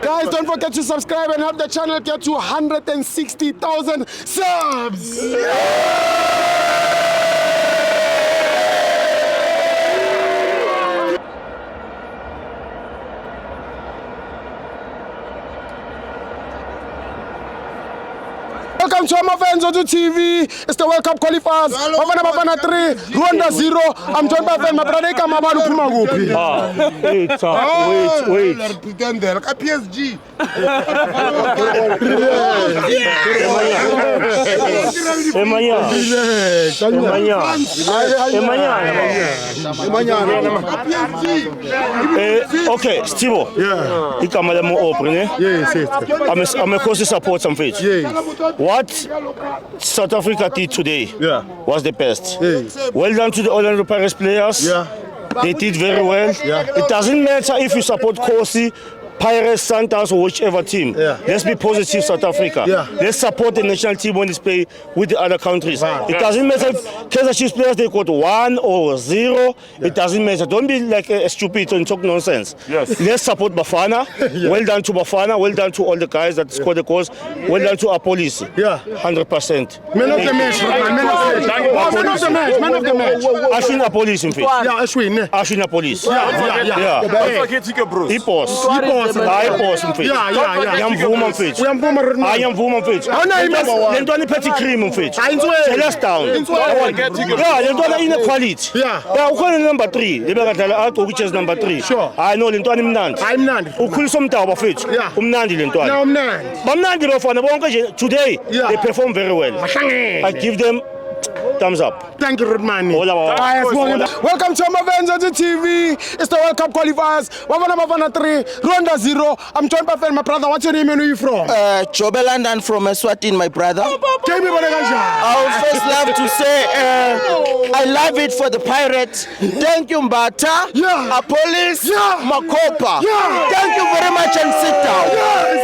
Guys, don't forget to subscribe and help the channel get to 160,000 subs. Welcome to my fans on TV. It's the World Cup qualifiers. Bafana 3, Rwanda 0. I'm joined by my brother Kamabanu Pumagupi. Wait. Pretender, like a PSG. Okay, Stivo. Yeah. Ik kan me hem openen. Yes. I'm a close support some faith. Yes. What South Africa did today was the best. Yes. Well done to the Orlando Pirates players. Yeah. They did very well. It doesn't matter if you support Kosi, Pirates, Santos, or whichever team. Let's be positive, South Africa. Let's support the national team when they play with the other countries. It doesn't matter if Kaizer Chiefs players they got 1 or 0. It doesn't matter. Don't be like a stupid and talk nonsense. Let's support Bafana. Well done to Bafana. Well done to all the guys that scored the goals. Well done to our police. 100%. Man of the match. Man of the match. Ashwin a police in fact. Yeah, Ashwin. Ashwin a police. Yeah. Ipos in fact. I am woman faith. I am woman faith. Lentwana iphethe cream in faith. Let's down. Yeah, lentwana inequality. Yeah, ukhona number 3. Lebekadlala out which is number 3. Sure. I know lentwana imnandi. Ayimnandi. Ukhulisa umntaba bafethu. Umnandi lentwana. Now mnandi. Bamnandi bafana bonke nje today they perform very well. I give them thumbs up. Thank you, Rodman. Welcome Welcome to my fans on TV. It's the World Cup qualifiers. Bafana 3, Rwanda 0. I'm joined by my brother. What's your name and where are you from? Jobe London from Eswatini, my brother. Tell me about it. I would first love to say I love it for the Pirates. Thank you, Mbata. Yeah. Police. Yeah. Makopa. Yeah. Thank you very much and sit down. Yes.